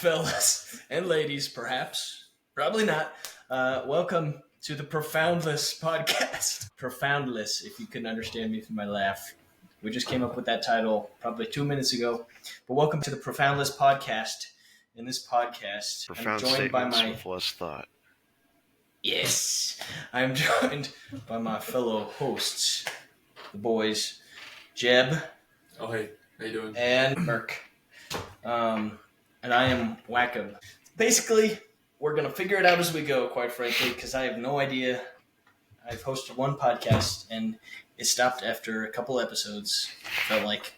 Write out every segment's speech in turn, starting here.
fellas and ladies, perhaps. Probably not. Welcome to the Profoundless podcast. Profoundless, if you couldn't understand me from my laugh. We just came up with that title probably 2 minutes ago. But welcome to the Profoundless podcast. In this podcast, Profound I'm joined by statements with less thought. Yes. I'm joined by my fellow hosts, the boys, Jeb. Oh, hey. How you doing? And Merk. And I am Yacob. Basically, we're going to figure it out as we go, quite frankly, because I have no idea. I've hosted one podcast, and it stopped after a couple episodes. Felt like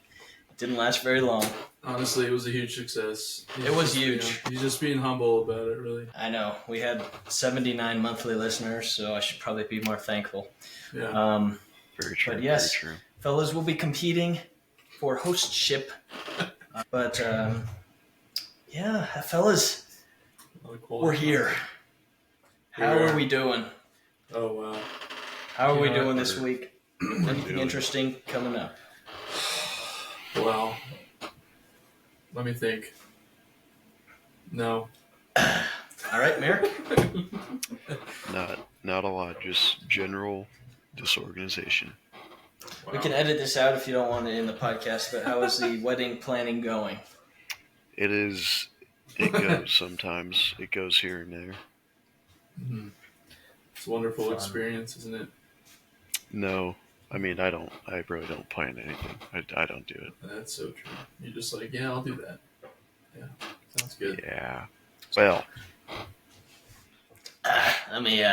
it didn't last very long. Honestly, it was a huge success. It was huge. He's just being humble about it, really. I know. We had 79 monthly listeners, so I should probably be more thankful. Yeah. Very true. But yes, very true. fellas, we'll be competing for hostship. But, yeah, fellas, we're here. How are we doing? Oh, wow. How are we doing this week? Anything interesting coming up? Well, let me think. No. All right, Merk? Not a lot, just general disorganization. Wow. We can edit this out if you don't want it in the podcast, but how is the wedding planning going? It goes sometimes. It goes here and there. Mm-hmm. It's a wonderful experience, isn't it? No, I mean, I really don't plan anything. I don't do it. That's so true. You're just like, yeah, I'll do that. Yeah, sounds good. Yeah. Well. Let me,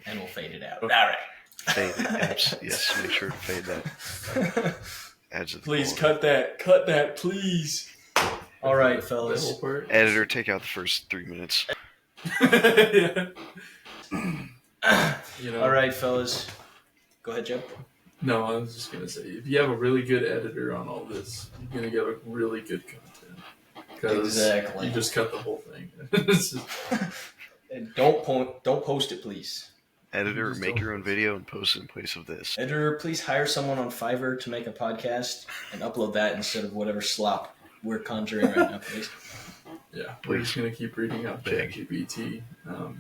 and we'll fade it out. All right. Fade it. Yes, make sure to fade that. Adds to the Please quality. cut that, please. All right, The fellas. whole part? Editor, take out the first 3 minutes. Yeah. All right, fellas. Go ahead, Jeb. No, I was just going to say, if you have a really good editor on all this, you're going to get a really good content. 'Cause Exactly. You just cut the whole thing. It's just- And don't post it, please. Editor, Just make don't- your own video and post it in place of this. Editor, please hire someone on Fiverr to make a podcast and upload that instead of whatever slop we're conjuring right now, please. Yeah, we're just going to keep reading out Big. ChatGPT,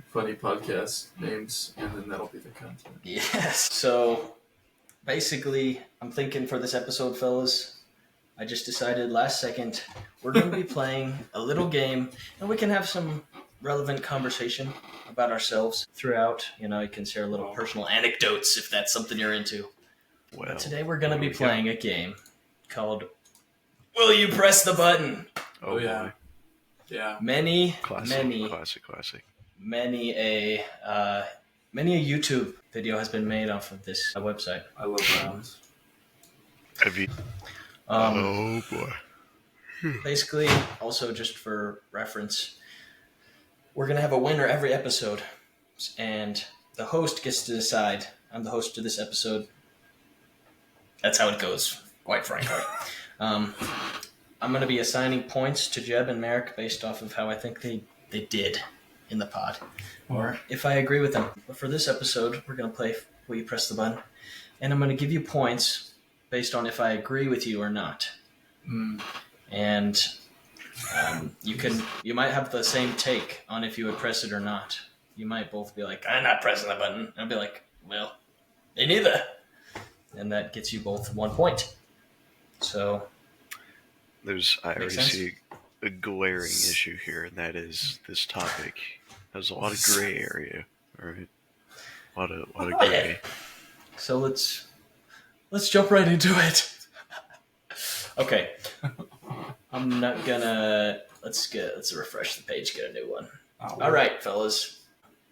funny podcast names, and then that'll be the content. Yes. So, basically, I'm thinking for this episode, fellas, I just decided last second we're going to be playing a little game, and we can have some relevant conversation about ourselves throughout. You know, you can share little personal anecdotes if that's something you're into. Well, But today we're going to be here we playing a game called Will You Press the Button? Oh, yeah. boy. Yeah. Many Classic. many a YouTube video has been made off of this website. I love rounds. Have you? Um, Oh boy. Basically, also just for reference, we're going to have a winner every episode, and the host gets to decide. I'm the host of this episode. That's how it goes, quite frankly. I'm going to be assigning points to Jeb and Merk based off of how I think they did in the pod, or if I agree with them. But for this episode, we're going to play Will You Press the Button, and I'm going to give you points based on if I agree with you or not. Mm. And you might have the same take on if you would press it or not. You might both be like, I'm not pressing the button. I'll be like, well, me neither. And that gets you both 1 point. So, I already sense? see a glaring issue here, and that is this topic has a lot of gray area. All right, a lot of gray. so let's jump right into it. Okay. I'm not gonna let's refresh the page, get a new one. All right, fellas.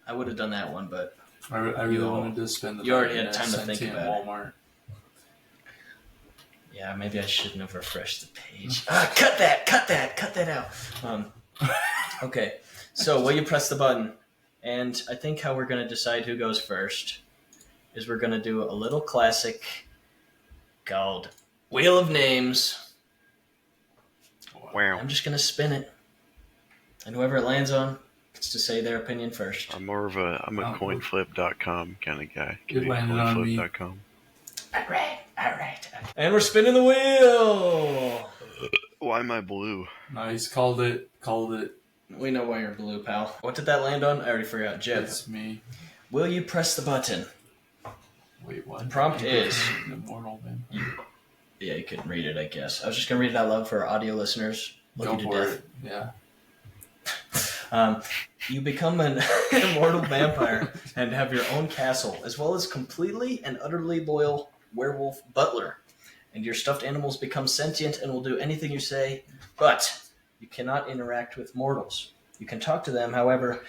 I would have done that one, but I really wanted to spend the you already night had time to think at about it. Walmart. yeah, maybe I shouldn't have refreshed the page. Cut that out. Okay, so will you press the button? And I think how we're gonna decide who goes first is we're gonna do a little classic called Wheel of Names. Wow. I'm just going to spin it. And whoever it lands on gets to say their opinion first. I'm a coinflip.com kind of guy. It landed on me. Coinflip.com. All right. And we're spinning the wheel. Why am I blue? Nice, called it. We know why you're blue, pal. What did that land on? I already forgot. Jeb. It's me. Will you press the button? Wait, what? The prompt is... Immortal, man. Yeah, you can read it, I guess. I was just going to read it out loud for our audio listeners. Go for it. Yeah. You become an immortal vampire and have your own castle, as well as completely and utterly loyal werewolf butler. And your stuffed animals become sentient and will do anything you say, but you cannot interact with mortals. You can talk to them, however,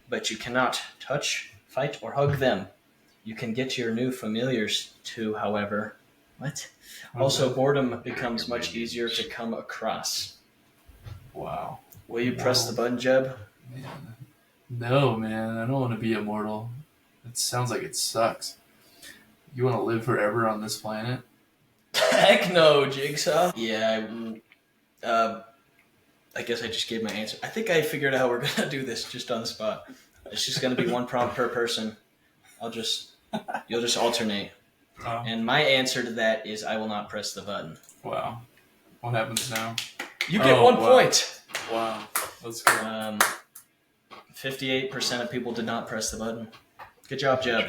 but you cannot touch, fight, or hug them. You can get your new familiars too, however. What? Also, boredom becomes much easier to come across. Wow. Will you press the button, Jeb? Man. No, man. I don't want to be immortal. It sounds like it sucks. You want to live forever on this planet? Heck no, Jigsaw. Yeah, I guess I just gave my answer. I think I figured out how we're going to do this just on the spot. It's just going to be one prompt per person. You'll just alternate. Oh. And my answer to that is I will not press the button. Wow. What happens now? You get 1 point. Wow. Let's go. 58% of people did not press the button. Good job, Jeb.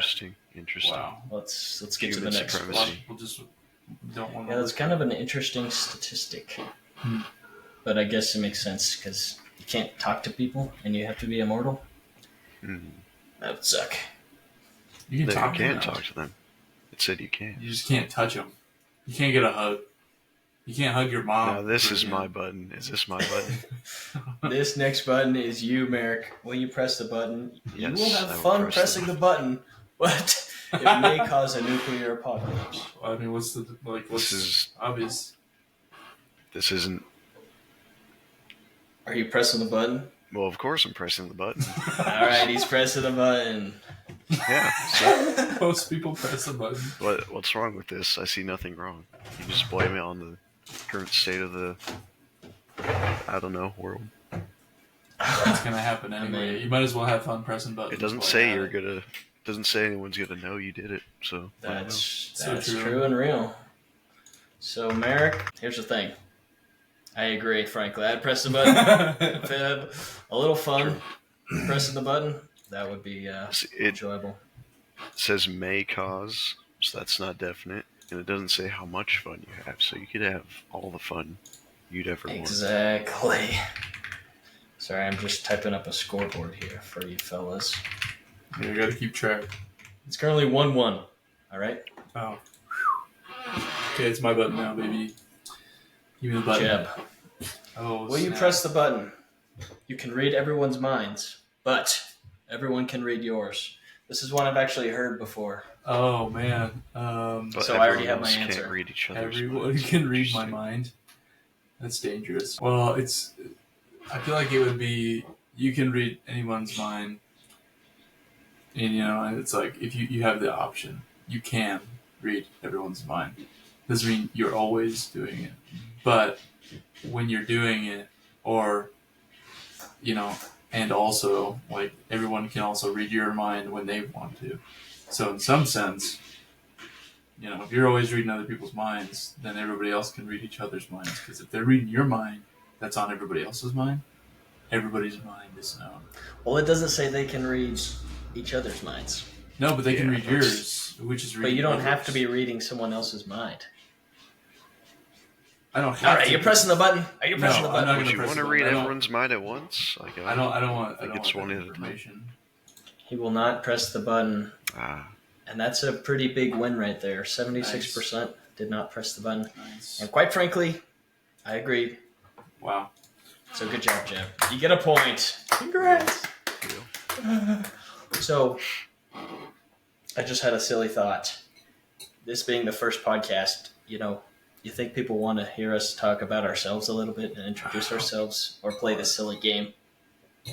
Interesting. Wow. Let's get to the Human next one. supremacy. We'll just don't want to. Yeah, that's kind of an interesting statistic. But I guess it makes sense because you can't talk to people and you have to be immortal. That would suck. You can talk to them. It said you can. You just can't touch them. You can't get a hug. You can't hug your mom. Now this is my button. Is this my button? This next button is you, Merk. When you press the button, you Yes, will have I will fun press pressing the button, but it may cause a nuclear apocalypse. I mean, what's obvious? This isn't. Are you pressing the button? Well, of course I'm pressing the button. All right, he's pressing the button. Yeah. So Most people press the button. what's wrong with this? I see nothing wrong. You just blame it on the current state of the, I don't know, world. It's gonna happen anyway. You might as well have fun pressing buttons. It doesn't say you're gonna. Doesn't say anyone's gonna know you did it. So That's So true and real. So, Merk, here's the thing. I agree, frankly. I'd press the button. If it had a little fun pressing the button, that would be enjoyable. It says may cause, so that's not definite. And it doesn't say how much fun you have, so you could have all the fun you'd ever want. Exactly. Sorry, I'm just typing up a scoreboard here for you fellas. Yeah, you gotta keep track. It's currently 1-1. All right? Oh. Okay, it's my button now, baby. Give me the button. Jeb. Oh, Will you press the button? You can read everyone's minds, but everyone can read yours. This is one I've actually heard before. Oh, man. But so I already have my everyone else answer. Can't read each other's Everyone minds. can read my mind. That's dangerous. Well, I feel like it would be, you can read anyone's mind. And, it's like, if you have the option, you can read everyone's mind. Doesn't mean you're always doing it. But when you're doing it, or, and also, like, everyone can also read your mind when they want to. So in some sense, if you're always reading other people's minds, then everybody else can read each other's minds. Because if they're reading your mind, that's on everybody else's mind. Everybody's mind is known. Well, it doesn't say they can read each other's minds. No, but they can read yours, which is reading But you don't others. have to be reading someone else's mind. I don't have All right, to. you're pressing the button. Are you pressing the I'm button? not Would gonna you press want the to button. read everyone's mind at once? Like, I don't want it's one that at a time. information. He will not press the button. And that's a pretty big win right there. 76% did not press the button. Nice. And quite frankly, I agree. Wow. So good job, Jeb. You get a point. Congrats. So, I just had a silly thought. This being the first podcast, you think people want to hear us talk about ourselves a little bit and introduce ourselves or play this silly game?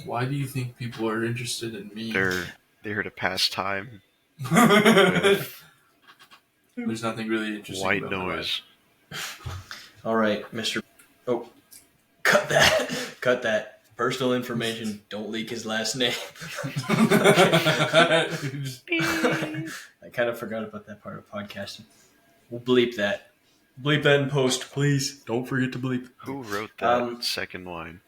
Why do you think people are interested in me? They're here to pass time. There's nothing really interesting White about my noise. All right, Mr. Oh, cut that. Cut that. Personal information. Don't leak his last name. I kind of forgot about that part of podcasting. We'll bleep that. Bleep that in post, please. Don't forget to bleep. Who wrote that second line?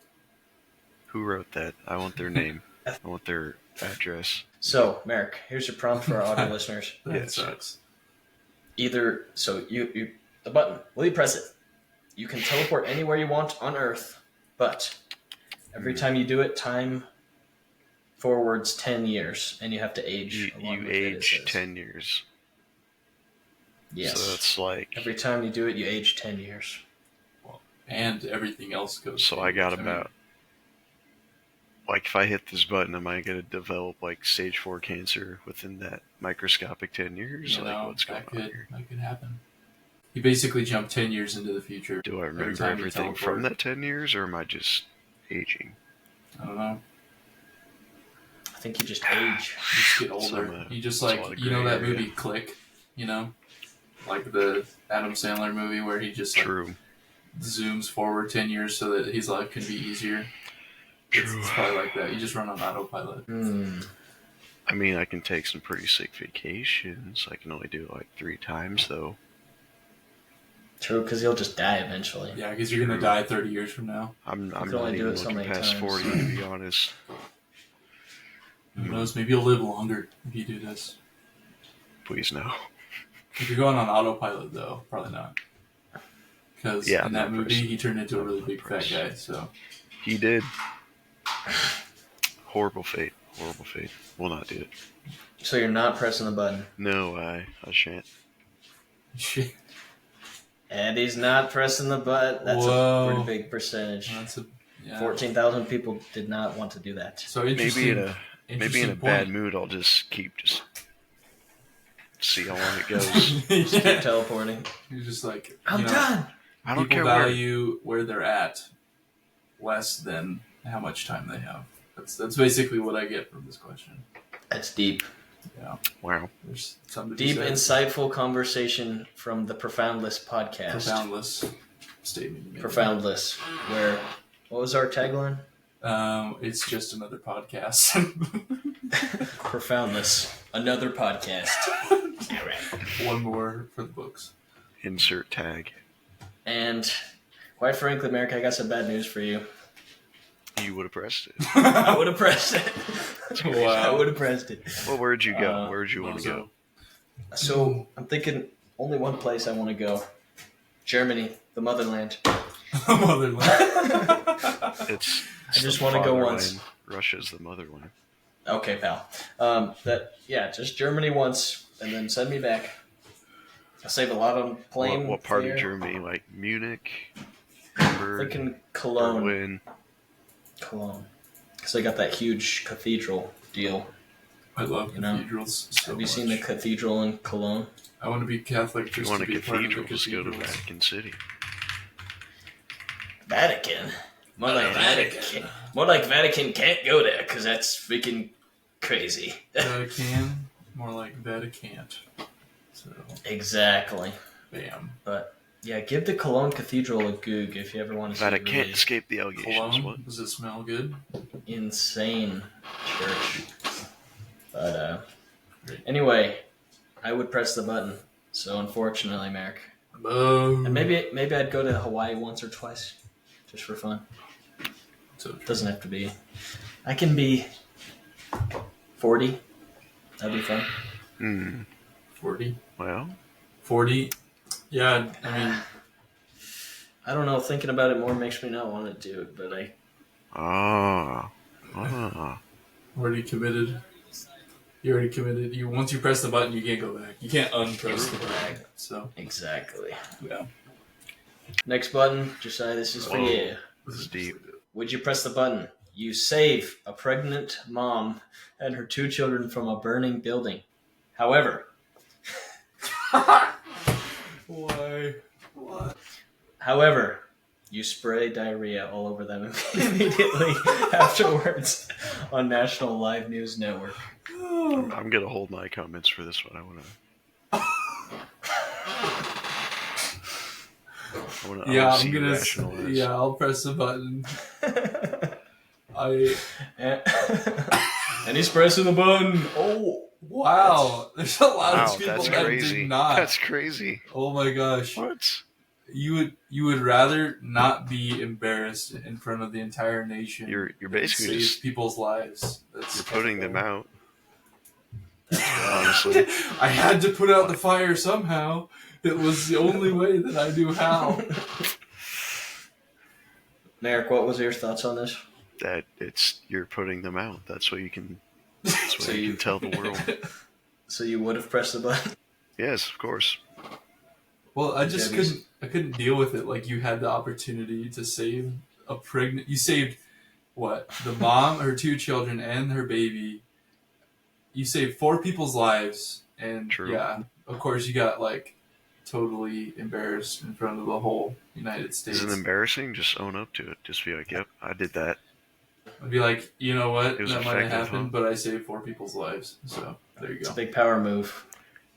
Who wrote that? I want their name. I want their address. So, Merk, here's your prompt for our audio listeners. That sucks. Either, so you the button, will you press it? You can teleport anywhere you want on Earth, but every time you do it, time forwards 10 years, and you have to age. You age 10 years. Yes. So that's like... Every time you do it, you age 10 years. Well, and everything else goes... So I got about... Like, if I hit this button, am I going to develop, like, stage 4 cancer within that microscopic 10 years? What's going on here? That could happen. You basically jump 10 years into the future. Do I remember everything from that 10 years, or am I just aging? I don't know. I think you just age. You just get older. You just, like, you know that movie Click? You know? Like the Adam Sandler movie where he just, like, zooms forward 10 years so that his life can be easier. It's probably like that. You just run on autopilot. I mean, I can take some pretty sick vacations. I can only do it like 3 times, though. True, because you'll just die eventually. Yeah, because you're going to die 30 years from now. I'm not even looking past 40, to be honest. Who knows? Maybe you'll live longer if you do this. Please no. If you're going on autopilot, though, probably not. Because in that movie, he turned into a really big fat guy, so... He did. Horrible fate. Horrible fate. Will not do it. So you're not pressing the button? No, I shan't. Shit. Eddie's not pressing the button. That's a pretty big percentage. 14,000 people did not want to do that. So maybe in a bad mood, I'll just see how long it goes. Just keep teleporting. You're just like, I'm done. I don't care. People value where they're at less than how much time they have. That's basically what I get from this question. That's deep. Yeah. Wow. There's something to deep, be insightful conversation from the Profoundless podcast. Profoundless statement. Profoundless. Where, what was our tagline? It's just another podcast. Profoundless. Another podcast. All right. One more for the books. Insert tag. And quite frankly, Merk, I got some bad news for you. You would have pressed it. I would have pressed it. Wow. I would have pressed it. Well, where'd you go? Where'd you want to go? So, I'm thinking only one place I want to go. Germany, the motherland. Motherland. I just want to go once. Russia's the motherland. Okay, pal. Just Germany once, and then send me back. I'll save a lot on plane. What part of Germany? Like Munich? Hamburg? Thinking Cologne. Berlin. Cologne. Because they got that huge cathedral deal. I love cathedrals so Have you seen the cathedral in Cologne? I want to be Catholic if you want a cathedral, just go to Vatican City. Vatican? More like Vatican. More like Vatican can't go there, because that's freaking crazy. Vatican? More like Vaticant. So. Exactly. Bam. But, yeah, give the Cologne Cathedral a goog if you ever want to see it. Vatican can't escape the allegations. Cologne? What? Does it smell good? Insane church. But, anyway, I would press the button. So, unfortunately, Merk. And maybe I'd go to Hawaii once or twice, just for fun. So doesn't have to be. I can be 40. That'd be fun. 40? Well, 40? Yeah, I mean... I don't know. Thinking about it more makes me not want to do it, but I... Already committed. You already committed. Once you press the button, you can't go back. You can't unpress the button. So Exactly. Yeah. Next button, Josiah, this is for you. This is deep. Would you press the button? You save a pregnant mom and her 2 children from a burning building. However... Why? What? However, you spray diarrhea all over them immediately afterwards on National Live News Network. I'm going to hold my comments for this one. I want to see you rationalize. Yeah, I'll press the button. And he's pressing the button. Oh, wow. There's a lot of people that's that crazy. did not. That's crazy. Oh my gosh. What? You would rather not be embarrassed in front of the entire nation. You're basically save just people's lives. you're putting them out. Honestly, I had to put out the fire somehow. It was the only way that I knew how. Merk, what was your thoughts on this? that you're putting them out. That's what you can. That's what you can tell the world. So you would have pressed the button? Yes, of course. Well, I just couldn't deal with it. Like, you had the opportunity to save a pregnant. You saved what? The mom, her 2 children, and her baby. You saved 4 people's lives, and True. Yeah, of course you got like totally embarrassed in front of the whole United States. Is it embarrassing? Just own up to it. Just be like, yep, I did that. I'd be like, you know what? It was That might have effective, happened, huh? but I saved 4 people's lives. So there you It's go. a big power move.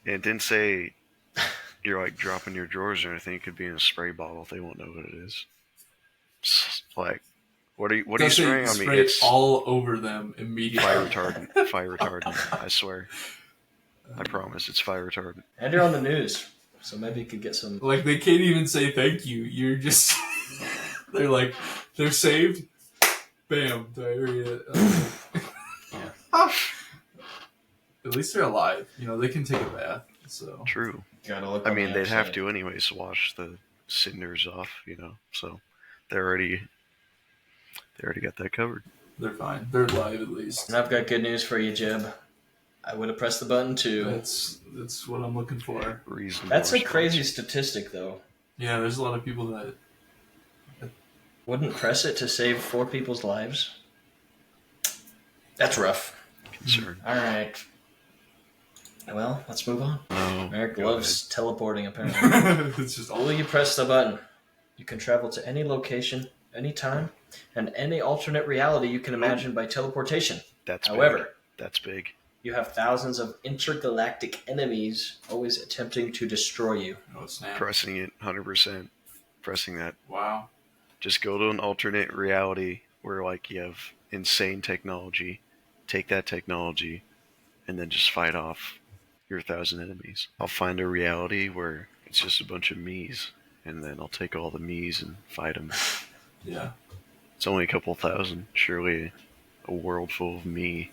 And it didn't say you're like dropping your drawers or anything. It could be in a spray bottle. They won't know what it is. It's like, what are you spraying on me? Spray It's all over them immediately. fire retardant. Fire retardant. I swear. I promise. It's fire retardant. And you're on the news, so maybe you could get some. Like, they can't even say thank you. You're just... they're like, they're saved. Bam. Diarrhea. At least they're alive. You know, they can take a bath. So True. Gotta look I on mean, the they'd have outside. to anyways wash the cinders off, so they already got that covered. they're fine. They're alive at least. And I've got good news for you, Jeb. I would have pressed the button too. That's what I'm looking for. Reasonable That's a response. crazy statistic, though. Yeah, there's a lot of people that... Wouldn't press it to save 4 people's lives? That's rough. concern. All right. Well, let's move on. No, Merk go loves teleporting, apparently. It's just Will you press the button? You can travel to any location, any time, and any alternate reality you can imagine by teleportation. That's However, big. That's big. you have thousands of intergalactic enemies always attempting to destroy you. Oh, snap. Pressing it 100%. Pressing that. Wow. Just go to an alternate reality where like you have insane technology. Take that technology, and then just fight off your 1,000 enemies. I'll find a reality where it's just a bunch of me's, and then I'll take all the me's and fight them. Yeah. It's only a couple thousand. Surely a world full of me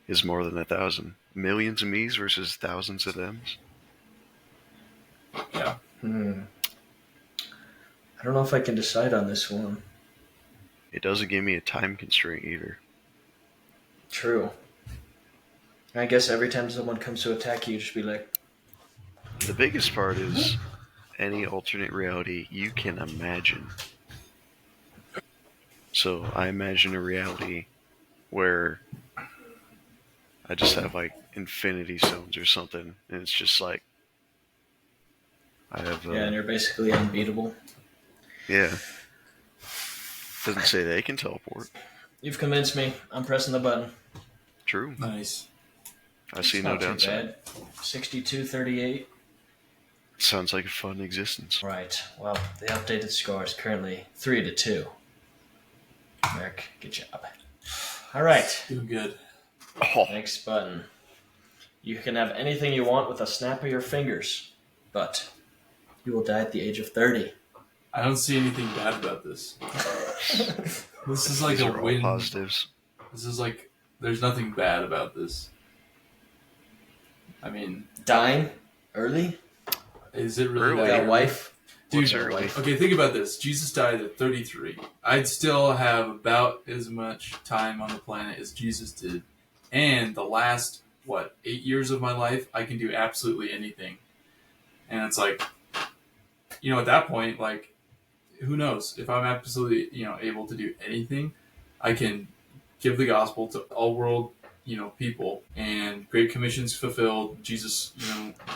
is more than 1,000. Millions of me's versus thousands of them's. Yeah. I don't know if I can decide on this one. It doesn't give me a time constraint either. True. I guess every time someone comes to attack you, just be like, The biggest part is any alternate reality you can imagine. So I imagine a reality where I just have like infinity zones or something, and it's just like I have yeah, and you're basically unbeatable. yeah. Doesn't say they can teleport. You've convinced me. I'm pressing the button. True. Nice. I see It's no not too downside. bad. 62-38. Sounds like a fun existence. Right. Well, the updated score is currently 3-2. Merk, good job. All right. Doing good. Oh, Next button. You can have anything you want with a snap of your fingers, but you will die at the age of 30. I don't see anything bad about this. This is like these a are all win. positives. This is like, there's nothing bad about this. I mean, Dying early? is it really Early. that Got a early? wife? Dude, What's early? okay, think about this. Jesus died at 33. I'd still have about as much time on the planet as Jesus did. And the last, 8 years of my life, I can do absolutely anything. And it's like, at that point, like, who knows? If I'm absolutely, able to do anything, I can give the gospel to all world, people. And Great Commission's fulfilled. Jesus,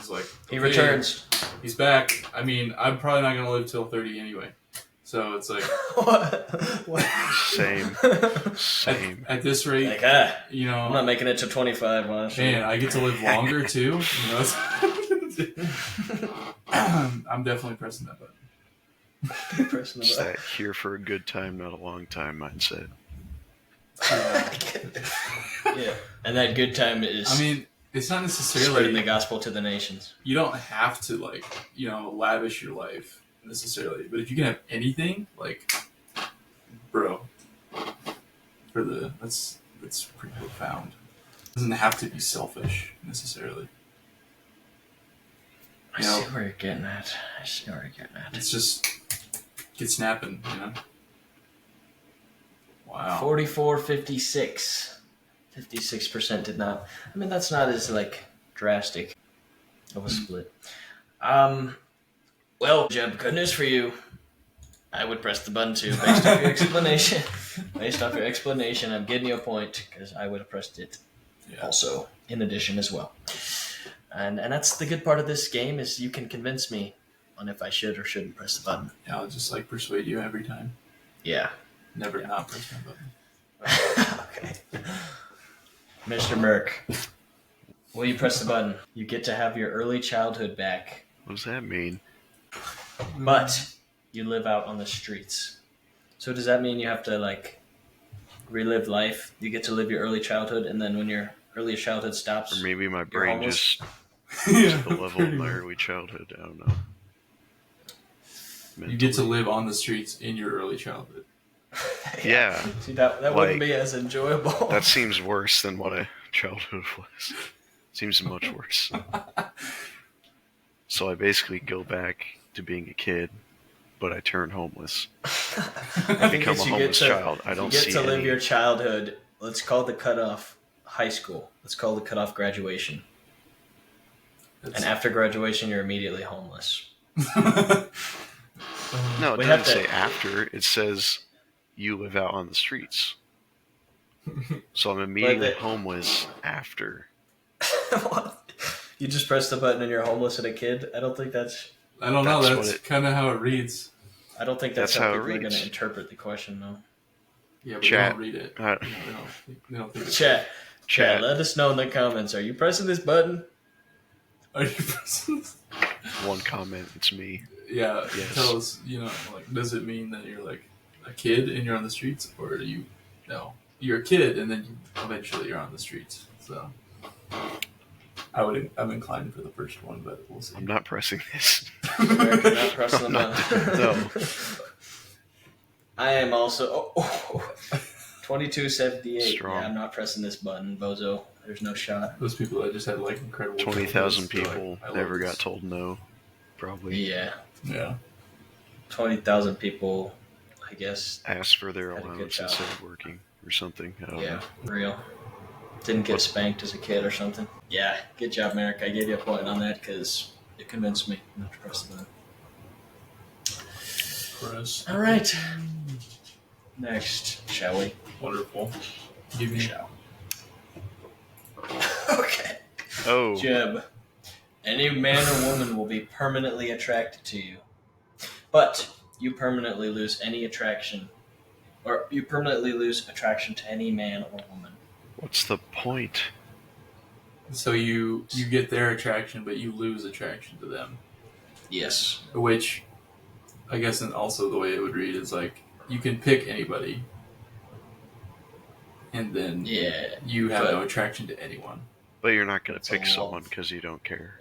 is like, He okay, returns. He's back. I mean, I'm probably not going to live till 30 anyway. So it's like, What? Same. at this rate, Like, I'm not making it to 25, honestly. man, I get to live longer too. I'm definitely pressing that button. Pressing the It's button. that here for a good time, not a long time mindset. Yeah, and that good time is. I mean, it's not spreading necessarily the gospel to the nations. You don't have to lavish your life necessarily, but if you can have anything, bro, that's pretty profound. It doesn't have to be selfish necessarily. I see where you're getting at. It's just get snapping, Wow. 44-56. 56% did not. I mean, that's not as drastic of a split. Well, Jeb, good news for you. I would press the button too, based off your explanation. Based off your explanation, I'm getting you a point because I would have pressed it also in addition as well. And that's the good part of this game is you can convince me on if I should or shouldn't press the button. Yeah, I'll just persuade you every time. Yeah. Never not press my button. Okay. Mr. Merk, will you press the button? You get to have your early childhood back. What does that mean? But you live out on the streets. So does that mean you have to relive life? You get to live your early childhood, and then when your early childhood stops, Or maybe my brain just Yeah, to the level of my early childhood. I don't know. You get to live on the streets in your early childhood. Yeah. See, that wouldn't be as enjoyable. That seems worse than what a childhood was. Seems much worse. So I basically go back to being a kid, but I turn homeless. I become a homeless child. I don't see You get to live any... your childhood. Let's call the cutoff high school. Let's call the cutoff graduation. And after graduation, you're immediately homeless. No, it doesn't say after. It says you live out on the streets. So I'm immediately homeless after. You just press the button and you're homeless and a kid? I don't think that's... I don't know. That's kind of how it reads. I don't think that's how people are going to interpret the question, though. Yeah, but they don't read it. They don't think Chat, let us know in the comments. Are you pressing this button? Are you pressing this? One comment, it's me. Yeah, yes. Tell us, does it mean that you're a kid and you're on the streets, or you're a kid and then eventually you're on the streets. So I'm inclined for the first one, but we'll see. I'm not pressing this. You're not pressing the button. No. I am also 2278. Strong. Yeah, I'm not pressing this button, bozo. There's no shot. Those people that just had incredible 20,000 people never got told no. Probably. Yeah. Yeah. 20,000 people, I guess. Asked for their allowance instead of working or something. I don't know. Real. Didn't get spanked as a kid or something. Yeah, good job, Merk. I gave you a point on that because it convinced me not to press the button. Press. All right. Next, shall we? Wonderful. Give me. Okay. Oh. Jeb, any man or woman will be permanently attracted to you, but you permanently lose any attraction, or you permanently lose attraction to any man or woman. What's the point? So you get their attraction, but you lose attraction to them. Yes. Which, I guess, and also the way it would read is you can pick anybody, and then you have no attraction to anyone. But you're not going to pick someone because you don't care.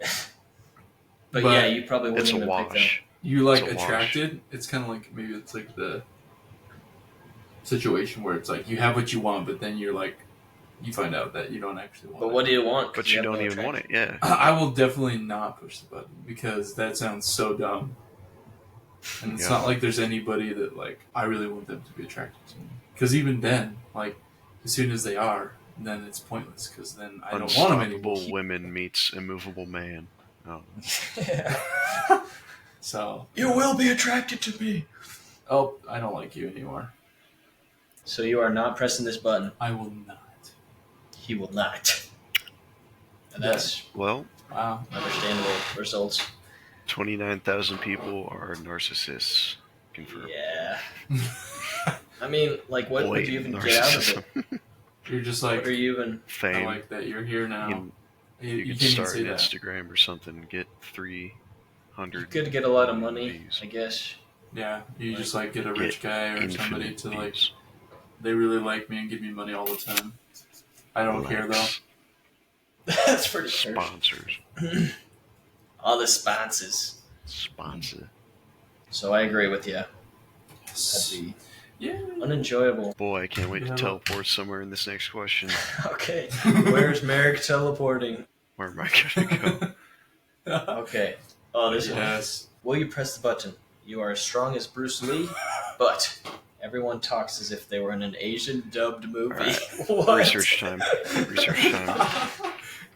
But yeah, you probably wouldn't it's a even wash. pick them. You attracted. It's kind of maybe it's the situation where it's you have what you want, but then you're you find out that you don't actually want it. But what do you want? But you don't even want it, yeah. I will definitely not push the button because that sounds so dumb. And it's not like there's anybody that I really want them to be attracted to me. Because even then, as soon as they are, then it's pointless because then I don't want them anymore. Unstoppable women meets immovable man. Oh. Yeah. So you will be attracted to me. Oh, I don't like you anymore. So you are not pressing this button. I will not. He will not. And that's wow. Understandable results. 29,000 people are narcissists. Confirmed. Yeah. I mean, what would you even get out of it? You're just what are you even... Fame. I like that you're here now. You could start an Instagram or something and get 300. You could get a lot of money, I guess. Yeah, you just get a rich guy or somebody to They really like me and give me money all the time. I don't care though. That's pretty harsh. Sponsors. All the sponsors. Sponsor. So I agree with you. That'd be unenjoyable. Boy, I can't wait to teleport somewhere in this next question. Okay. Where's Merk teleporting? Where am I gonna go? Okay. Oh, this Yes. is. Will you press the button? You are as strong as Bruce Lee, but everyone talks as if they were in an Asian dubbed movie. Right. What? Research time.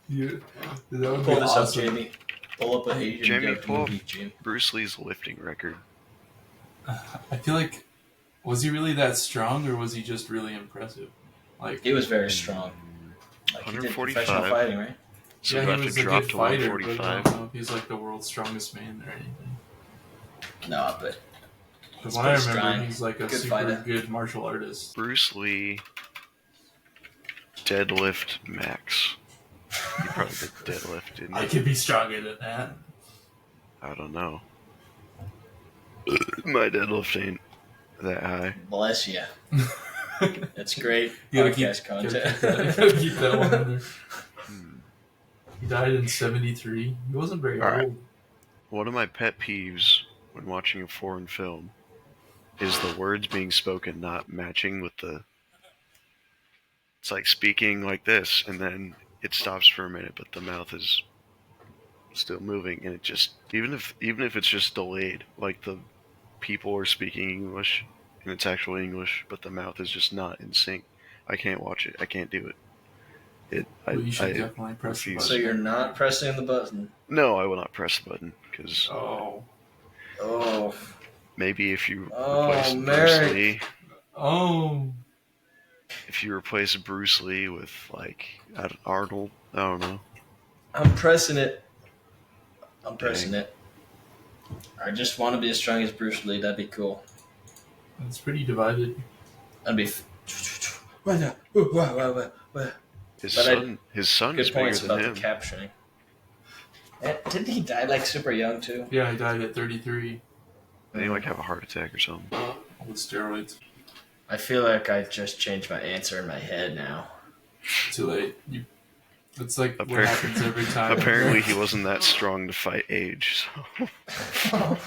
Pull this up, Jamie. Pull up an Asian Jamie, dubbed pull up movie, Jamie. Bruce Lee's lifting record. I feel like, was he really that strong, or was he just really impressive? Like, He was very strong. Like, he did 145. professional fighting, right? So yeah, you he have was to a drop good to fighter, but I 145. don't know if he's like the world's strongest man or anything. No, but From he's what I pretty remember, strong. he's like a Good super fighter. good martial artist. Bruce Lee deadlift max. He probably did deadlift, didn't I he? could be stronger than that. I don't know. My deadlift ain't that high. bless you. That's great You podcast gotta content. keep that one in there. He died in 73. He wasn't very All right. old. One of my pet peeves when watching a foreign film is the words being spoken not matching with the... It's like speaking like this, and then it stops for a minute, but the mouth is still moving, and it just... Even if it's just delayed, like the people are speaking English, and it's actual English, but the mouth is just not in sync, I can't watch it. I can't do it. Well, you should definitely press the refuse. So button. you're not pressing the button. No, I will not press the button, because Oh. maybe if you Oh, replace Bruce Merk. Lee... Oh. If you replace Bruce Lee with, like, Arnold, I don't know. I'm pressing it. I'm pressing it. I just want to be as strong as Bruce Lee. That'd be cool. It's pretty divided. That'd be. His son Good is bigger points than about him. the capturing. Didn't he die like super young too? Yeah, he died at 33 Did he, like, have a heart attack or something? with steroids. I feel like I just changed my answer in my head now. Too late. It's like what Apparently- happens every time. Apparently he wasn't that strong to fight age, so...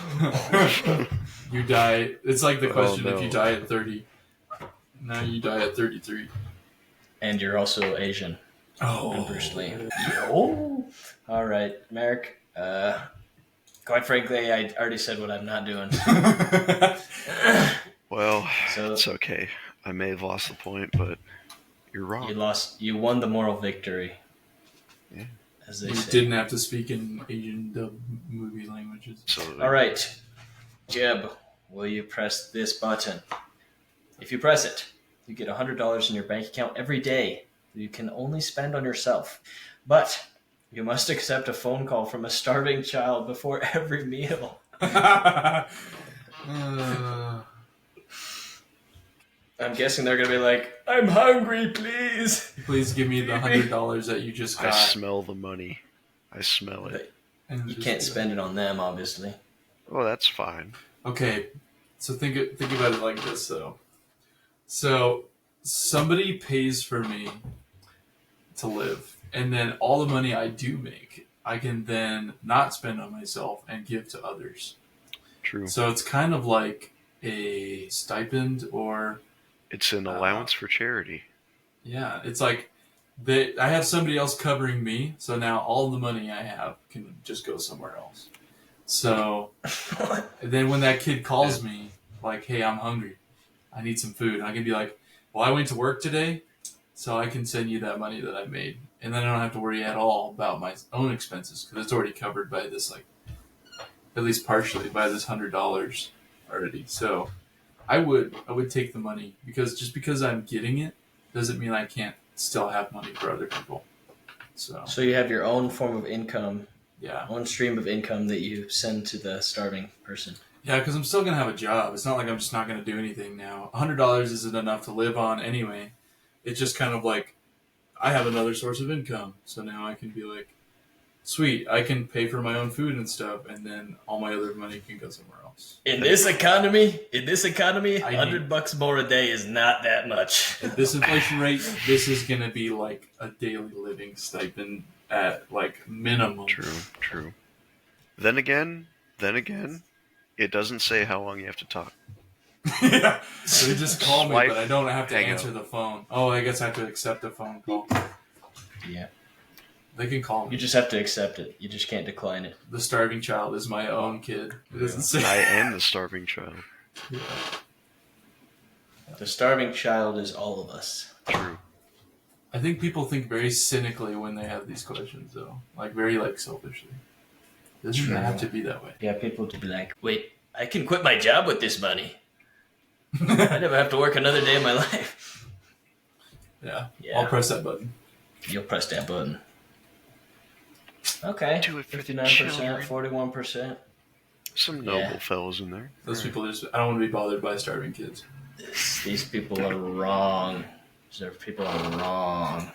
You die. It's like the Oh, question if no. you die at 30. Now you die at 33. And you're also Asian. Oh. Bruce Lee. Yo. All right, Merk. Quite frankly, I already said what I'm not doing. Well, So it's okay. I may have lost the point, but you're wrong. you lost. You won the moral victory. Yeah. As they You say. didn't have to speak in Asian dub movie languages. So, All right, Jeb. Will you press this button? If you press it, you get $100 in your bank account every day that you can only spend on yourself. But you must accept a phone call from a starving child before every meal. I'm guessing they're going to be like, I'm hungry, please. Please give me the $100 that you just I got. smell the money. I smell it. And You just can't do it. spend it on them, obviously. Oh, that's fine. Okay, so think about it like this, though. So somebody pays for me to live, and then all the money I do make, I can then not spend on myself and give to others. True. So it's kind of like a stipend, or It's an allowance for charity. yeah, it's like I have somebody else covering me, so now all the money I have can just go somewhere else. So and then when that kid calls me, like, hey, I'm hungry, I need some food, I can be like, well, I went to work today, so I can send you that money that I made, and then I don't have to worry at all about my own expenses because it's already covered by this, like, at least partially by this $100 already. So I would take the money, because just because I'm getting it doesn't mean I can't still have money for other people. So You have your own form of income, yeah. own stream of income that you send to the starving person. Yeah, because I'm still going to have a job. It's not like I'm just not going to do anything now. $100 isn't enough to live on anyway. It's just kind of like I have another source of income. So now I can be like, sweet, I can pay for my own food and stuff, and then all my other money can go somewhere else. In this economy, I $100 more a day is not that much. At this inflation rate, this is going to be like a daily living stipend at like minimum. True. Then again, it doesn't say how long you have to talk. Yeah. So they just call me, Swipe, but I don't have to hang answer up. the phone. Oh, I guess I have to accept a phone call. Yeah. They can call You me. just have to accept it. You just can't decline it. The starving child is my own kid. It doesn't say. I am the starving child. Yeah. The starving child is all of us. True. I think people think very cynically when they have these questions, though. Like, very, like, selfishly. It doesn't True. have to be that way. Yeah, people to be like, wait, I can quit my job with this money. I never have to work another day in my life. Yeah. Yeah. I'll press that button. You'll press that button. Okay. Do it for the 59%, children. 41%. Some noble fellows in there. Those people are just, I don't want to be bothered by starving kids. These people are wrong. These people are wrong.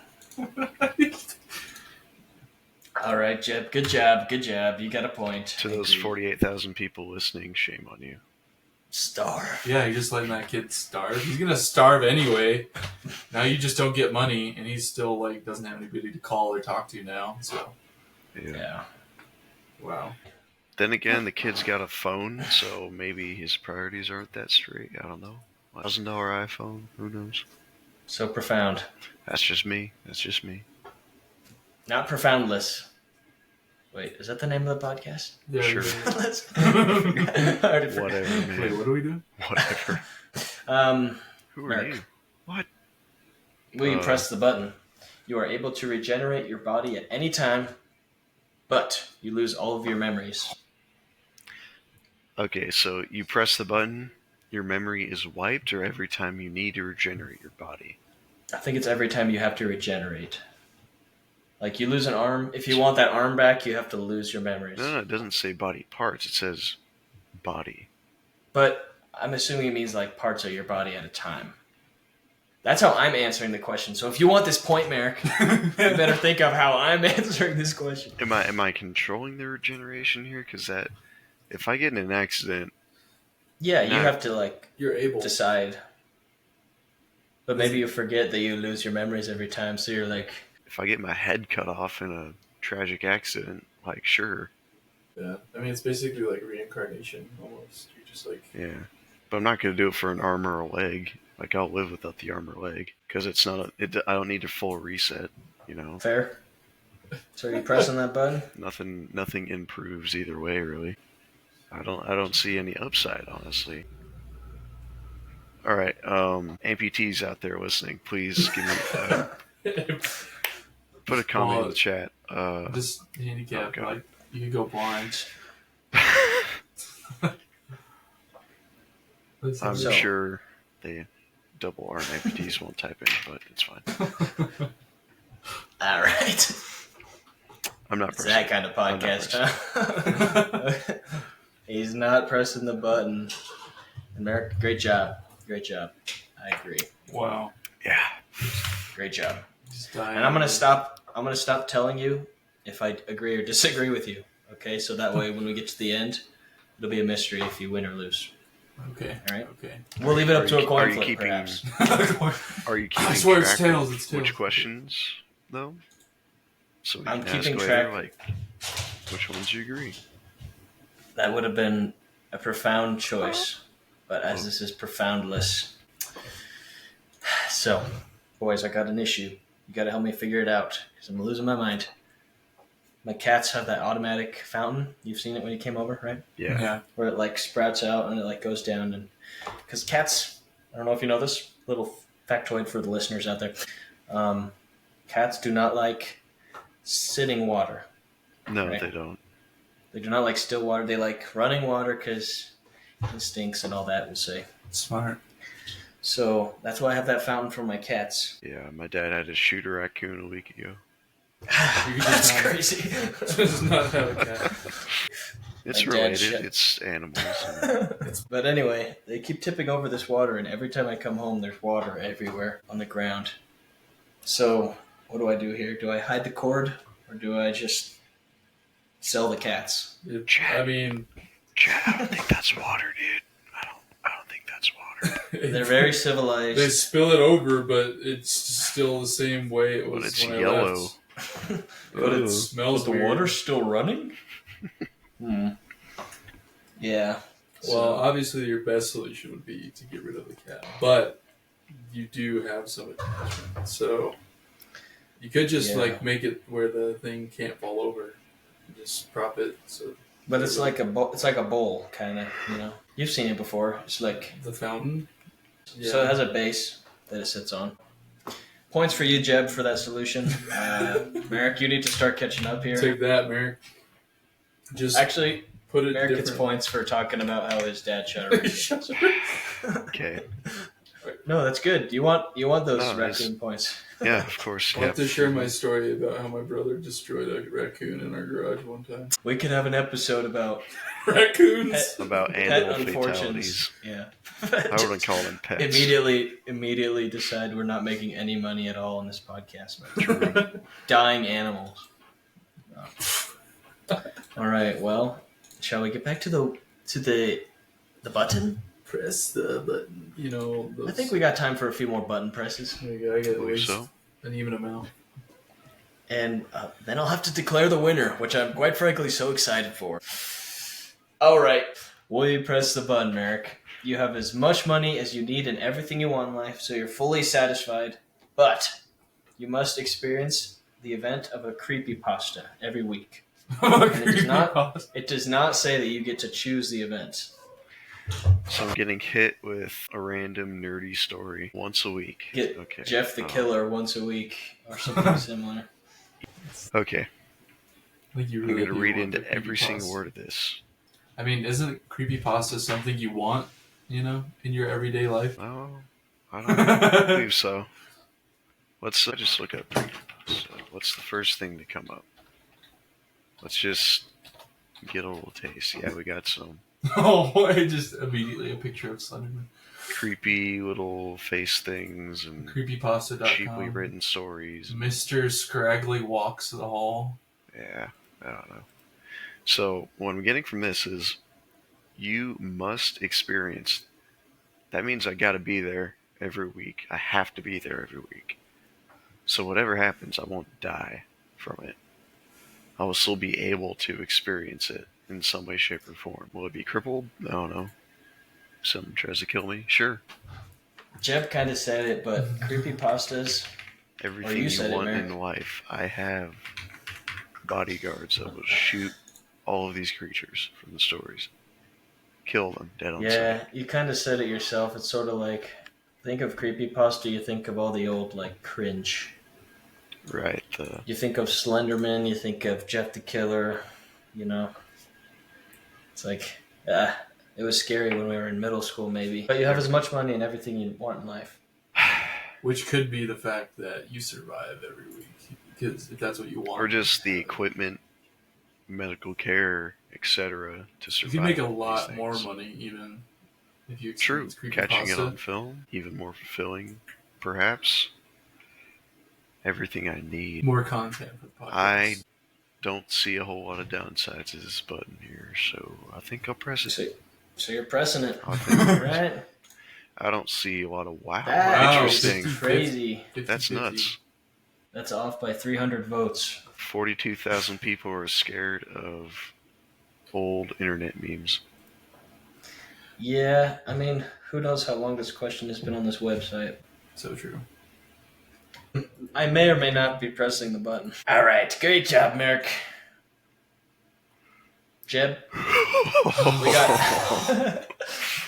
All right, Jeb. Good job. You got a point. To those 48,000 people listening, shame on you. Starve. Yeah, you're just letting that kid starve. He's gonna starve anyway. Now you just don't get money, and he's still like doesn't have anybody to call or talk to now. So, Yeah. wow. Then again, the kid's got a phone, so maybe his priorities aren't that straight. I don't know. $1,000 iPhone, who knows? So profound. That's just me. Not profoundless. Wait, is that the name of the podcast? Yeah, Sure. Let's- I already forgot. Whatever, man. Wait, what are we doing? Whatever. Who are Merk. you? What? Will you press the button? You are able to regenerate your body at any time, but you lose all of your memories. Okay, so you press the button, your memory is wiped, or every time you need to regenerate your body? I think it's every time you have to regenerate. Like, you lose an arm. If you want that arm back, you have to lose your memories. No, it doesn't say body parts. It says body. But I'm assuming it means, like, parts of your body at a time. That's how I'm answering the question. So if you want this point, Merk, you better think of how I'm answering this question. Am I controlling the regeneration here? Because that, if I get in an accident, Yeah, you No. have to, like, You're able. decide. But maybe you forget that you lose your memories every time, so you're like... if I get my head cut off in a tragic accident, like, sure, Yeah, I mean it's basically like reincarnation almost. You're just like yeah. But I'm not going to do it for an arm or a leg. Like, I'll live without the arm or leg. Because it's not, I don't need a full reset, you know? Fair? So are you pressing that button? Nothing improves either way, really. I don't see any upside, honestly. All right, amputees out there listening, please give me put a comment in the chat. just handicap. Oh, God. Like you could go blind. I'm So- sure the double arm amputees won't type in, but it's fine. All right. I'm not It's pressing. that kind of I'm not podcast, huh? He's not pressing the button. And Merk, great job. I agree. Wow. Yeah. Great job. Just dying. And I'm gonna stop telling you if I agree or disagree with you. Okay, so that way when we get to the end, it'll be a mystery if you win or lose. Okay. All right. Okay. We'll leave it up to a Are coin you flip, keeping- perhaps. Are you keeping I swear it's track tails, of it's tails. which questions, though? So we I'm can ask keeping later, track. like, which ones you agree? That would have been a profound choice, but as this is profoundless, so boys, I got an issue. You got to help me figure it out because I'm losing my mind. My cats have that automatic fountain. You've seen it when you came over, right? Yeah. Yeah. Where it like sprouts out and it like goes down, and because cats, I don't know if you know this little factoid for the listeners out there. Cats do not like sitting water. No, Right. they don't. They do not like still water. They like running water because instincts and all that, we'll say. Smart. So that's why I have that fountain for my cats. Yeah, my dad had to shoot a raccoon a week ago. You could That's just not- crazy. Just not have a cat. It's My dad related. shut- It's animals. But anyway, they keep tipping over this water, and every time I come home, there's water everywhere on the ground. So what do I do here? Do I hide the cord, or do I just sell the cats. I mean, Chad, I don't think that's water, dude. I don't think that's water. They're very civilized. they spill it over, but it's still the same way it was But it's when yellow. I left. But it smells But the weird. water's still running? Yeah. Well, obviously your best solution would be to get rid of the cat. But you do have some attachment. So you could just make it where the thing can't fall over. Just prop it so But it's like a bowl, kind of, you know. You've seen it before. It's like the fountain. Yeah. So it has a base that it sits on. Points for you, Jeb, for that solution. Merk, you need to start catching up here. Take that, Merk. Just actually put it. Merk gets points for talking about how his dad shut her. Okay. No, that's good. You want those raccoon points? Yeah, of course. I want to share my story about how my brother destroyed a raccoon in our garage one time. We could have an episode about raccoons, about animal fatalities. Yeah, I wouldn't call them pets. Immediately decide we're not making any money at all in this podcast. Dying animals. All right. Well, shall we get back to the button? Press the button. You know. I think we got time for a few more button presses. There you go. I get at least an even amount. And then I'll have to declare the winner, which I'm quite frankly so excited for. All right. We press the button, Merk. You have as much money as you need and everything you want in life, so you're fully satisfied. But you must experience the event of a creepypasta every week. It does not say that you get to choose the event. So I'm getting hit with a random nerdy story once a week. Get Jeff the Killer once a week or something similar. Okay. Like you really I'm going to read into every single word of this. I mean, isn't creepypasta something you want, in your everyday life? Oh, I don't believe so. Let's just look up creepypasta. What's the first thing to come up? Let's just get a little taste. Yeah, we got some. Oh, I just immediately a picture of Slenderman. Creepy little face things and creepypasta.com. Cheaply written stories. Mr. Scraggly walks the hall. Yeah, I don't know. So what I'm getting from this is you must experience. That means I got to be there every week. I have to be there every week. So whatever happens, I won't die from it. I will still be able to experience it in some way, shape, or form. Will it be crippled? I don't know. Someone tries to kill me? Sure. Jeb kind of said it, but creepypastas. Everything you want in life. I have bodyguards that will shoot all of these creatures from the stories. Kill them dead on sight. Yeah, you kind of said it yourself. It's sort of like, think of creepypasta, you think of all the old, cringe. Right. You think of Slenderman, you think of Jeff the Killer, It's like, it was scary when we were in middle school, maybe. But you have as much money and everything you want in life. Which could be the fact that you survive every week, because if that's what you want. Or just the equipment, medical care, etc. to survive. You can make a lot more money, even if you experience creepypasta. Catching it on film, even more fulfilling, perhaps. Everything I need. More content for the podcast. I don't see a whole lot of downsides to this button here, so I think I'll press it. So you're pressing it. Right? I don't see a lot of interesting. That's crazy. 50, that's nuts. That's off by 300 votes. 42,000 people are scared of old internet memes. Yeah, I mean, who knows how long this question has been on this website. So true. I may or may not be pressing the button. All right, great job, Merk. Jeb,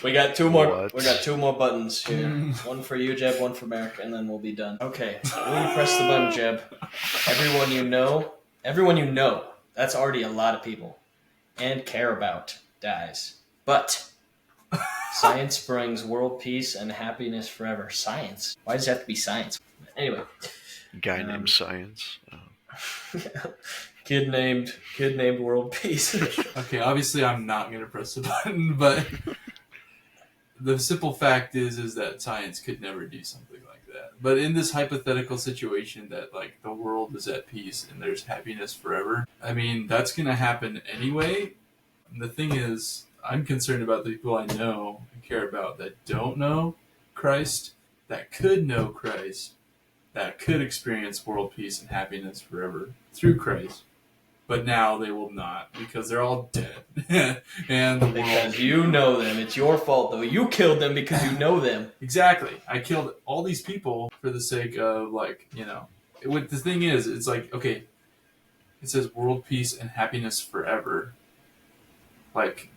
we got two more. What? We got two more buttons here. One for you, Jeb. One for Merk, and then we'll be done. Okay, when you press the button, Jeb, everyone you know, that's already a lot of people, and care about dies. But science brings world peace and happiness forever. Science? Why does it have to be science? Anyway, guy named Science. Kid named World Peace. Okay, obviously I'm not going to press the button, but the simple fact is that science could never do something like that. But in this hypothetical situation that like the world is at peace and there's happiness forever, I mean that's gonna happen anyway. And the thing is, I'm concerned about the people I know and care about that don't know Christ, that could know Christ, that could experience world peace and happiness forever through Christ. But now they will not because they're all dead. And the Because world... you know them. It's your fault, though. You killed them because you know them. Exactly. I killed all these people for the sake of, like, you know... The thing is, it's like, okay, it says world peace and happiness forever. Like,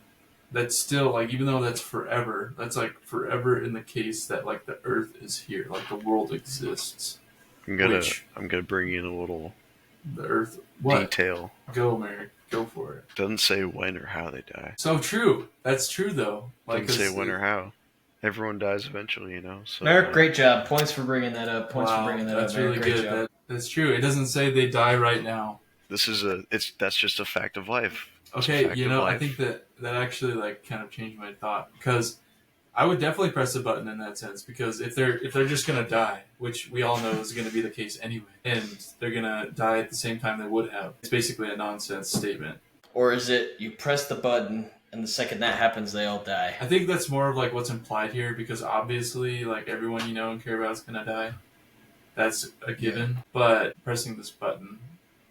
that's still, like, even though that's forever, that's, like, forever in the case that, like, the earth is here. Like, the world exists. I'm gonna bring in a little The earth... What? detail. Go, Merk. Go for it. Doesn't say when or how they die. So true. That's true, though. Like, Doesn't say when or how. Everyone dies eventually, you know. So, Merk, great job. Points for bringing that up. Points wow, for bringing that that's up. Merk. really Great good. job. That's true. It doesn't say they die right now. That's just a fact of life. Okay, you know, I think that actually like kind of changed my thought because I would definitely press a button in that sense because if they're just gonna die, which we all know is gonna be the case anyway, and they're gonna die at the same time they would have, it's basically a nonsense statement. Or is it you press the button and the second that happens they all die? I think that's more of like what's implied here because obviously like everyone you know and care about is gonna die. That's a given, but pressing this button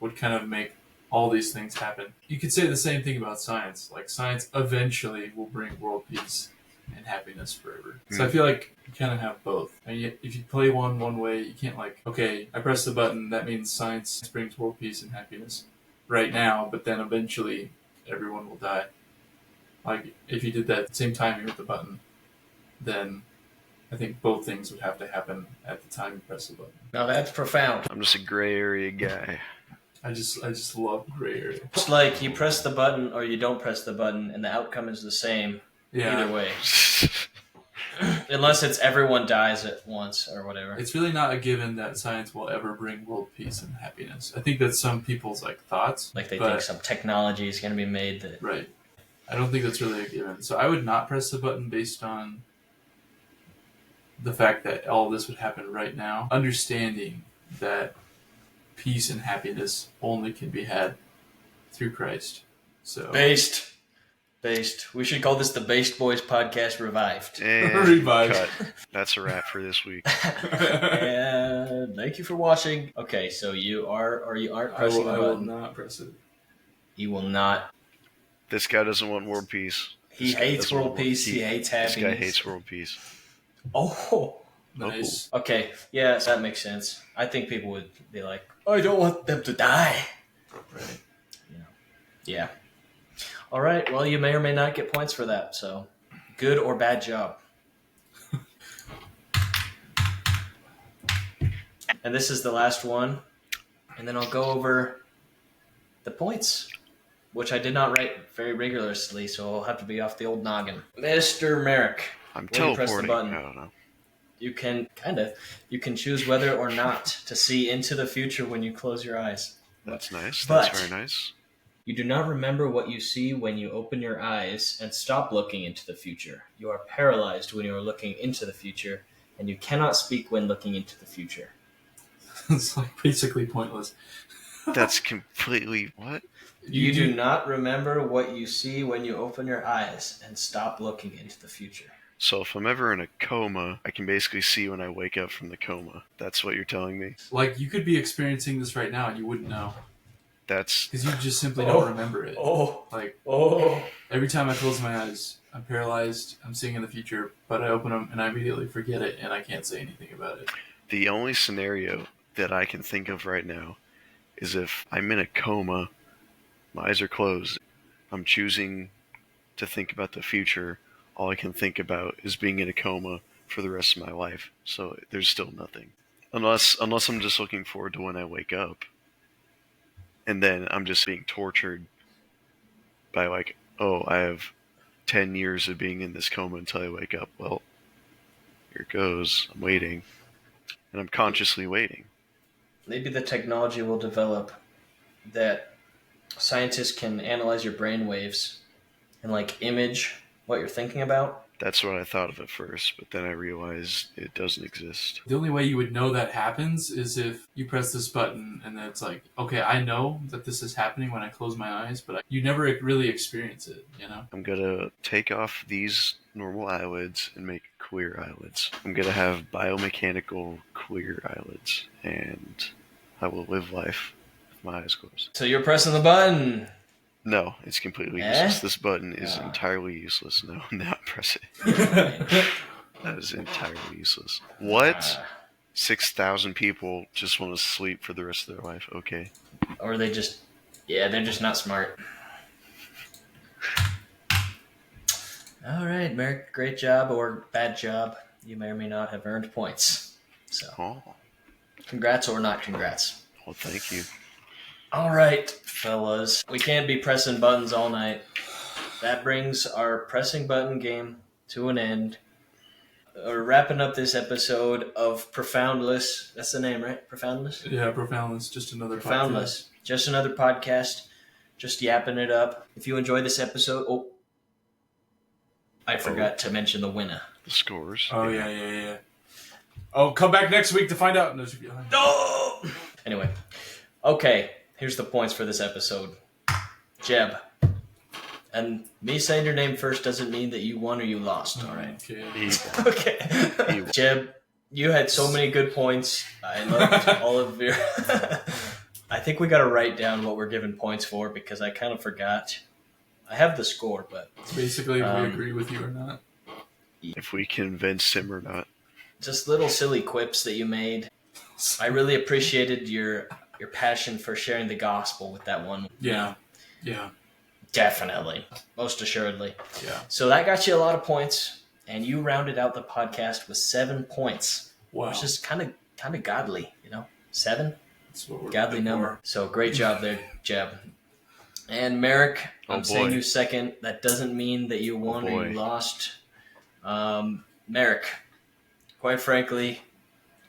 would kind of make all these things happen. You could say the same thing about science. Like science eventually will bring world peace and happiness forever. So I feel like you kind of have both. And if you play one way, you can't like, okay, I press the button, that means science brings world peace and happiness right now, but then eventually everyone will die. Like if you did that at the same time you hit the button, then I think both things would have to happen at the time you press the button. Now that's profound. I'm just a gray area guy. I just love gray area. It's like you press the button or you don't press the button and the outcome is the same either way. Unless it's everyone dies at once or whatever. It's really not a given that science will ever bring world peace and happiness. I think that's some people's like thoughts. Like they think some technology is going to be made that... Right. I don't think that's really a given. So I would not press the button based on the fact that all this would happen right now. Understanding that peace and happiness only can be had through Christ. So Based. We should call this the Based Boys Podcast Revived. And Revived. cut. That's a wrap for this week. And thank you for watching. Okay, so you are or you aren't pressing the I will button. not press it. You will not. This guy doesn't want world peace. He hates world peace. He hates happiness. This guy hates world peace. Oh. Nice. Okay, yes, that makes sense. I think people would be like, I don't want them to die. Right. Yeah. All right, well, you may or may not get points for that, so good or bad job. And this is the last one, and then I'll go over the points, which I did not write very rigorously, so I'll have to be off the old noggin. Mr. Merrick, I'm when you press the teleporting. button, I don't know. you can choose whether or not to see into the future when you close your eyes. That's nice. But- That's very nice. You do not remember what you see when you open your eyes and stop looking into the future. You are paralyzed when you are looking into the future, and you cannot speak when looking into the future. It's like basically pointless. That's completely what? You do not remember what you see when you open your eyes and stop looking into the future. So if I'm ever in a coma, I can basically see when I wake up from the coma. That's what you're telling me? Like you could be experiencing this right now and you wouldn't know That's... because you just simply don't remember it. Like every time I close my eyes, I'm paralyzed. I'm seeing in the future, but I open them and I immediately forget it, and I can't say anything about it. The only scenario that I can think of right now is if I'm in a coma, my eyes are closed, I'm choosing to think about the future, all I can think about is being in a coma for the rest of my life. So there's still nothing. Unless I'm just looking forward to when I wake up. And then I'm just being tortured by like, oh, I have 10 years of being in this coma until I wake up. Well, here it goes. I'm waiting. And I'm consciously waiting. Maybe the technology will develop that scientists can analyze your brain waves and like image what you're thinking about That's what I thought of at first, but then I realized it doesn't exist. The only way you would know that happens is if you press this button and then it's like, okay, I know that this is happening when I close my eyes, but you never really experience it, you know? I'm gonna take off these normal eyelids and make clear eyelids. I'm gonna have biomechanical clear eyelids, and I will live life with my eyes closed. So you're pressing the button. No, it's completely useless. This button is entirely useless. No, not press it. That is entirely useless. What? 6,000 people just want to sleep for the rest of their life. Okay. Or they're just not smart. All right, Merk, great job or bad job. You may or may not have earned points. So, congrats or not congrats. Well, thank you. All right, fellas. We can't be pressing buttons all night. That brings our pressing button game to an end. We're wrapping up this episode of Profoundless. That's the name, right? Profoundless? Yeah, Profoundless. Just another Profoundless. podcast. Just another podcast. Just yapping it up. If you enjoy this episode... I forgot to mention the winner. The scores. Oh, yeah. Oh, come back next week to find out. No! Anyway. Okay. Here's the points for this episode. Jeb. And me saying your name first doesn't mean that you won or you lost, all right? Okay. Jeb, you had so many good points. I loved all of your... I think we got to write down what we're giving points for because I kind of forgot. I have the score, but... It's basically if we agree with you or not. If we convinced him or not. Just little silly quips that you made. I really appreciated your passion for sharing the gospel with that one. Yeah. Definitely. Most assuredly. Yeah. So that got you a lot of points, and you rounded out the podcast with 7 points. Wow. Which is kind of godly, 7? That's what we're godly number. So great job there, Jeb. And Merk, I'm saying you second. That doesn't mean that you won or you lost. Merk, quite frankly,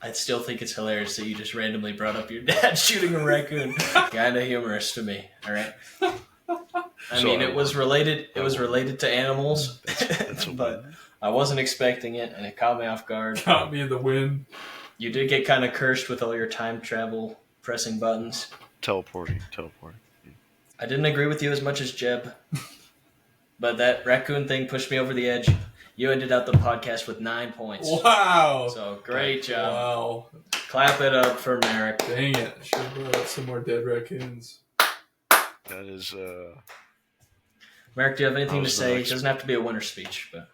I still think it's hilarious that you just randomly brought up your dad shooting a raccoon. Kind of humorous to me, all right? I mean, it was related to animals, but I wasn't expecting it, and it caught me off guard. Caught me in the wind. You did get kind of cursed with all your time travel pressing buttons. Teleporting. I didn't agree with you as much as Jeb, but that raccoon thing pushed me over the edge. You ended out the podcast with 9 points. Wow. So great job. Wow. Clap it up for Merk. Dang it. I should have brought up some more dead raccoons. That is, Merk, do you have anything to say? It doesn't have to be a winner speech, but...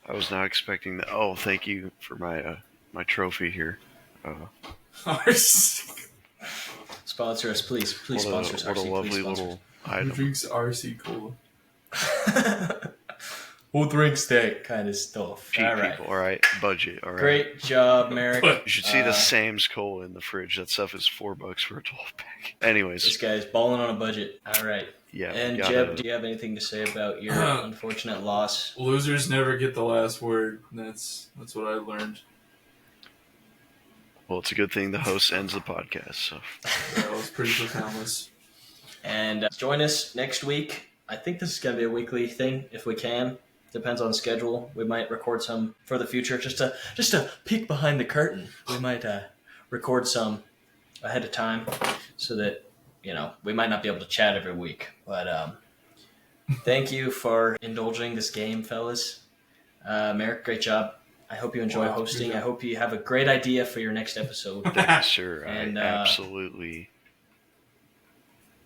I was not expecting that. Oh, thank you for my trophy here. Sponsor us, please. Please sponsor us. What a lovely little item. Who drinks RC Cola? Who drinks that kind of stuff? Cheap all right. people, all right. Budget, all right. Great job, Merk. You should see the Sam's Cola in the fridge. That stuff is $4 for a 12-pack. Anyways. This guy's balling on a budget. All right. Yeah. And Jeb, do you have anything to say about your unfortunate loss? Losers never get the last word. That's what I learned. Well, it's a good thing the host ends the podcast. So that was pretty profoundless. And join us next week. I think this is going to be a weekly thing if we can. Depends on schedule. We might record some for the future. Just to peek behind the curtain. We might record some ahead of time so that we might not be able to chat every week. But thank you for indulging this game, fellas. Merk, great job. I hope you enjoy hosting. I hope you have a great idea for your next episode. Sure. And, I absolutely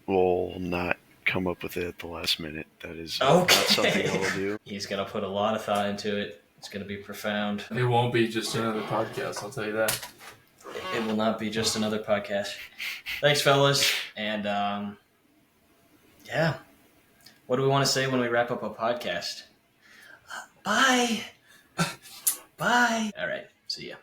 will not come up with it at the last minute. That is not something I will do. He's going to put a lot of thought into it. It's going to be profound. It won't be just another podcast, I'll tell you that. It will not be just another podcast. Thanks, fellas. And, yeah. What do we want to say when we wrap up a podcast? Bye. Bye. All right. See ya.